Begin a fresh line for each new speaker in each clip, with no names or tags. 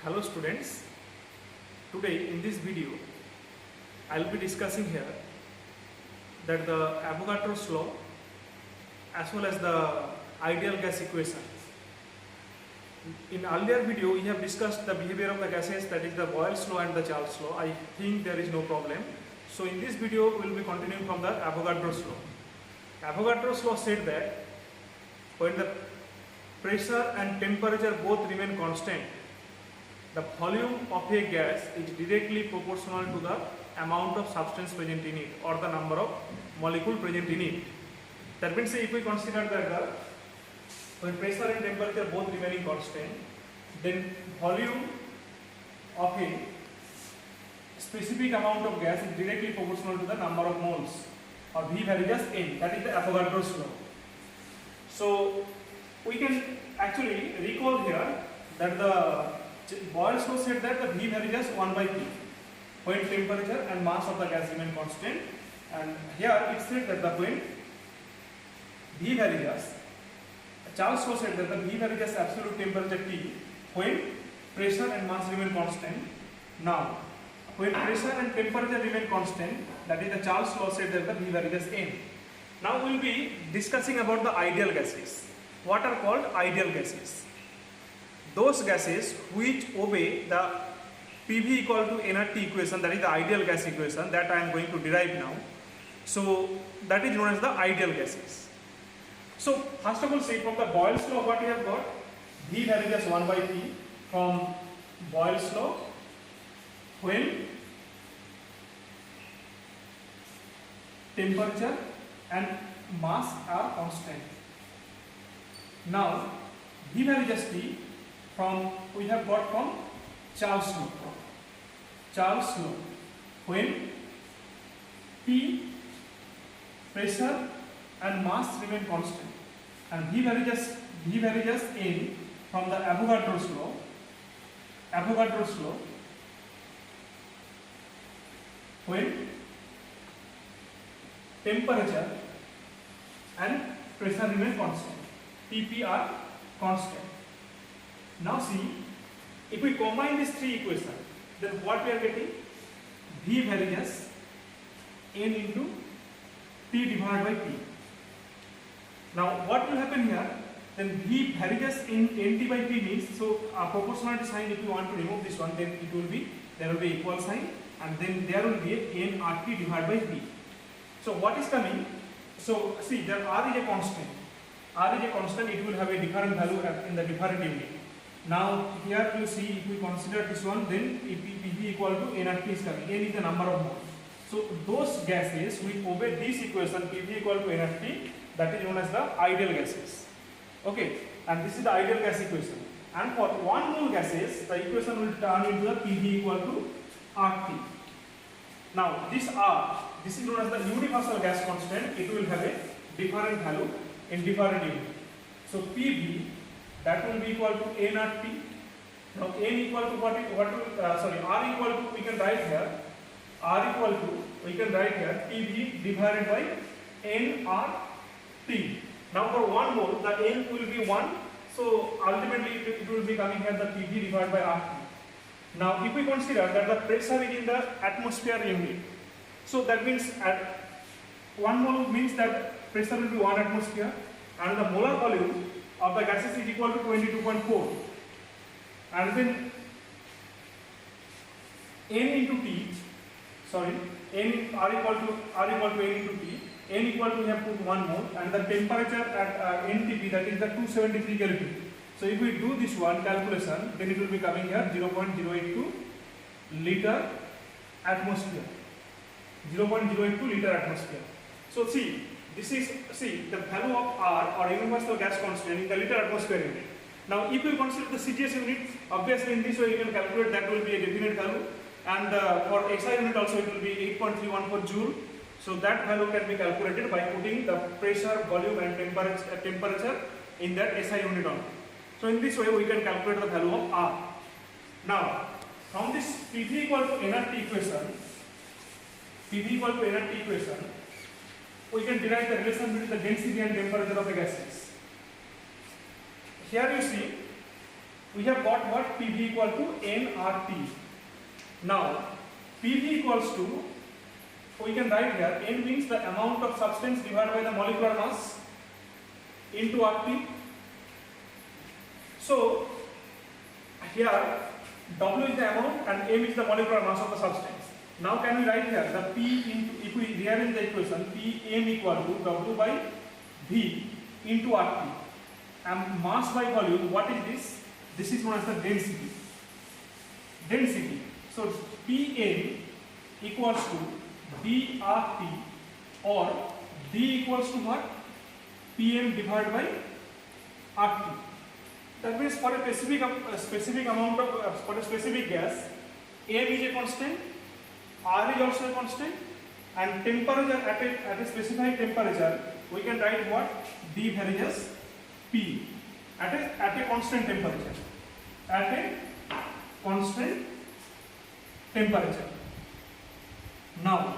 Hello students, today in this video I will be discussing here that the Avogadro's law as well as the ideal gas equation. In earlier video we have discussed the behavior of the gases, that is the Boyle's law and the Charles law. I think there is no problem. So in this video we will be continuing from the Avogadro's law. Avogadro's law said that when the pressure and temperature both remain constant, the volume of a gas is directly proportional to the amount of substance present in it or the number of molecules present in it. That means if we consider that when pressure and temperature both remaining constant, then volume of a specific amount of gas is directly proportional to the number of moles, or V varies N. That is the Avogadro's law. So we can actually recall here that the Boyle's law said that the V varies 1 by P when temperature and mass of the gas remain constant, and here it said that the when V varies, Charles law said that the V varies absolute temperature T when pressure and mass remain constant. Now when pressure and temperature remain constant, that is the Charles law said that the V varies N. Now we will be discussing about the ideal gases. What are called ideal gases? Those gases which obey the PV equal to nRT equation, that is the ideal gas equation that I am going to derive now. So that is known as the ideal gases. So first of all, say from the Boyle's law what we have got, V varies 1 by P from Boyle's law when temperature and mass are constant. Now V varies T from we have got from Charles law. Charles law when P, pressure and mass remain constant, and V varies N from the Avogadro's law. Avogadro's law when temperature and pressure remain constant, Tp are constant. Now see, if we combine these three equations, then what we are getting? V varies N into T divided by P. Now what will happen here? Then V varies in NT by P means, so proportionality sign, if you want to remove this one, then it will be, there will be equal sign, and then there will be a nRT divided by P. So what is coming? So see, there R is a constant. R is a constant, it will have a different value in the different unit. Now here you see, if we consider this one, then PV equal to nRT is coming. N is the number of moles. So those gases which obey this equation, PV equal to nRT, that is known as the ideal gases. Okay, and this is the ideal gas equation. And for 1 mole gases, the equation will turn into the PV equal to RT. Now this R, this is known as the universal gas constant. It will have a different value in different unit. So PV, that will be equal to nRT. Now N equal to R equal to, we can write here, PV divided by nRT. Now for 1 mole, the N will be 1, so ultimately it will be coming here the PV divided by RT. Now if we consider that the pressure is in the atmosphere unit, so that means at 1 mole means that pressure will be 1 atmosphere, and the molar volume of the gases is equal to 22.4, and then N into T, R equal to N into T, N equal to, we have put 1 mole, and the temperature at NTP, that is the 273 Kelvin. So if we do this one calculation, then it will be coming here 0.082 liter atmosphere. 0.082 liter atmosphere. So see, this is, the value of R, or universal gas constant, in the liter atmosphere unit. Now if you consider the CGS unit, obviously in this way you can calculate, that will be a definite value, and for SI unit also it will be 8.314 joule. So that value can be calculated by putting the pressure, volume and temperature in that SI unit only. So in this way we can calculate the value of R. Now from this PV equal to nRT equation, we can derive the relation between the density and temperature of the gases. Here you see we have got what? PV equal to nRT. Now PV equals to, we can write here, N means the amount of substance divided by the molecular mass into RT. So here W is the amount and M is the molecular mass of the substance. Now can we write here the P into, if we rearrange the equation, Pm equal to W by V into RT. And mass by volume, what is this? This is known as the density. Density. So Pm equals to dRT, or D equals to what? Pm divided by RT. That means for a specific amount of for a specific gas, M is a constant, R is also a constant, and temperature at a specified temperature, we can write what? D varies P at a constant temperature. At a constant temperature. Now,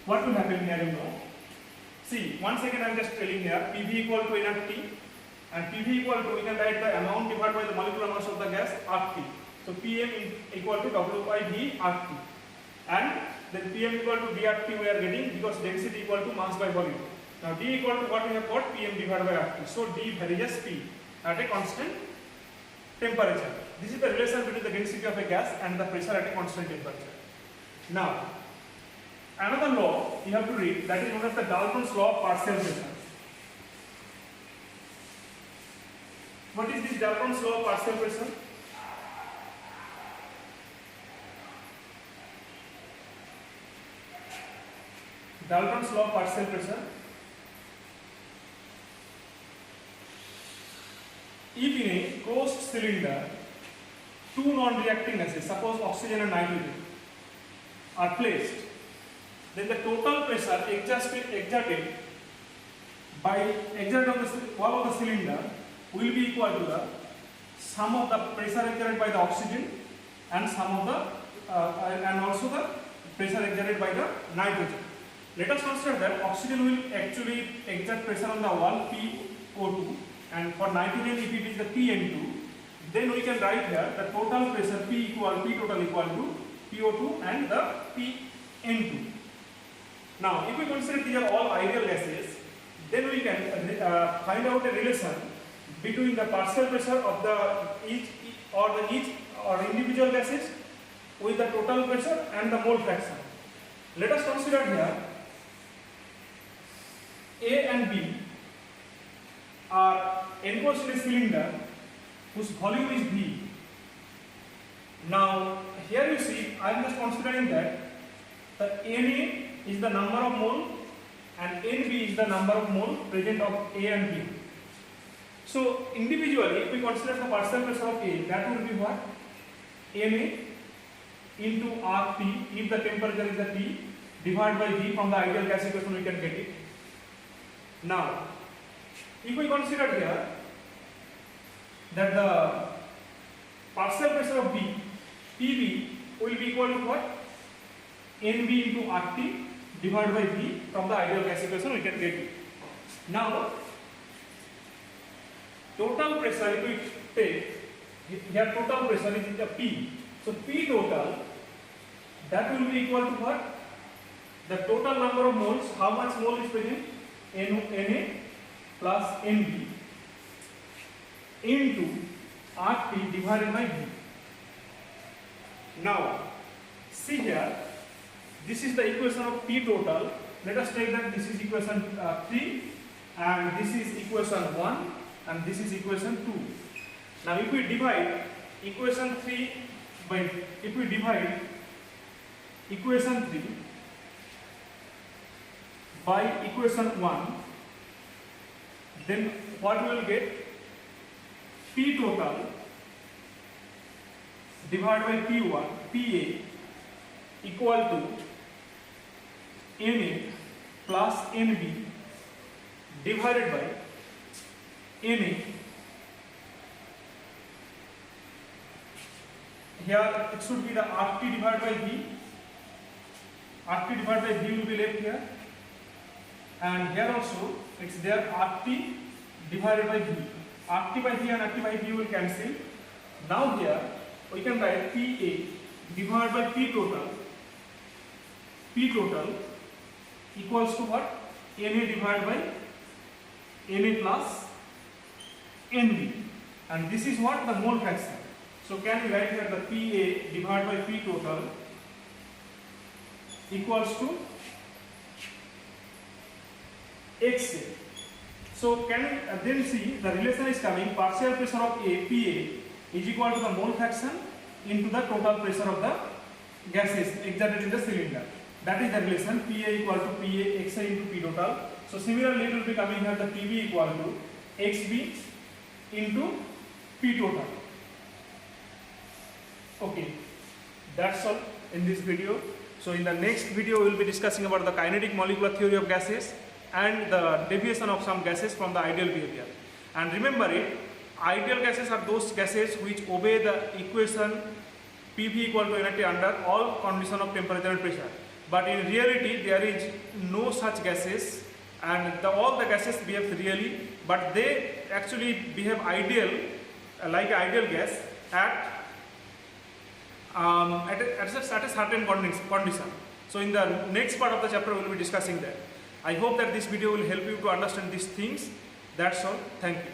what will happen here, you know? See, once again I am just telling here, PV equal to nRT, and PV equal to, we can write the amount divided by the molecular mass of the gas, RT. So Pm equal to W by V RT, and then Pm equal to dRT we are getting, because density equal to mass by volume. Now D equal to what we have got? Pm divided by RT. So D varies P at a constant temperature. This is the relation between the density of a gas and the pressure at a constant temperature. Now, another law you have to read, that is known as the Dalton's law of partial pressure. What is this Dalton's law of partial pressure? Dalton's law of partial pressure. If in a closed cylinder, two non-reacting gases, suppose oxygen and nitrogen, are placed, then the total pressure exerted on the wall of the cylinder will be equal to the sum of the pressure exerted by the oxygen and sum of the and also the pressure exerted by the nitrogen. Let us consider that oxygen will actually exert pressure on the wall PO2, and for nitrogen if it is the PN2, then we can write here the total pressure P total equal to PO2 and the PN2. Now, if we consider these are all ideal gases, then we can find out a relation between the partial pressure of the each individual gases with the total pressure and the mole fraction. Let us consider here A and B are enclosed in a cylinder whose volume is V. Now, here you see, I am just considering that the Na is the number of mole and Nb is the number of mole present of A and B. So, individually, if we consider the partial pressure of A, that will be what? Na into RT, if the temperature is the T, divided by V. From the ideal gas equation we can get it. Now, if we consider here that the partial pressure of B, PV, will be equal to what? Nb into RT divided by V. From the ideal gas equation we can get it. Now, total pressure, if we take here, total pressure is the P. So P total, that will be equal to what? The total number of moles. How much mole is present? Na plus Nb into RT divided by V. Now, see here, this is the equation of P total. Let us take that this is equation 3 and this is equation 1 and this is equation 2. Now, if we divide equation 3 by, if we divide equation 3 by equation 1, then what we will get? P total divided by P1, PA equal to Na plus Nb divided by Na. Here it should be the RT divided by V. RT divided by V will be left here. And here also it's there RT divided by V. RT by P and RT by P will cancel. Now here we can write PA divided by P total equals to what? NA divided by NA plus NB, and this is what? The mole fraction. So can we write here the PA divided by P total equals to XA. So can we then see the relation is coming, partial pressure of PA is equal to the mole fraction into the total pressure of the gases exerted in the cylinder. That is the relation, PA equal to PA XA into P total. So similarly it will be coming here the PB equal to XB into P total. Okay, that's all in this video. So in the next video we will be discussing about the kinetic molecular theory of gases and the deviation of some gases from the ideal behavior. And remember it, ideal gases are those gases which obey the equation PV equal to nRT under all condition of temperature and pressure. But in reality there is no such gases, and all the gases behave really, but they actually behave ideal, like ideal gas at a certain condition. So in the next part of the chapter we will be discussing that. I hope that this video will help you to understand these things. That's all. Thank you.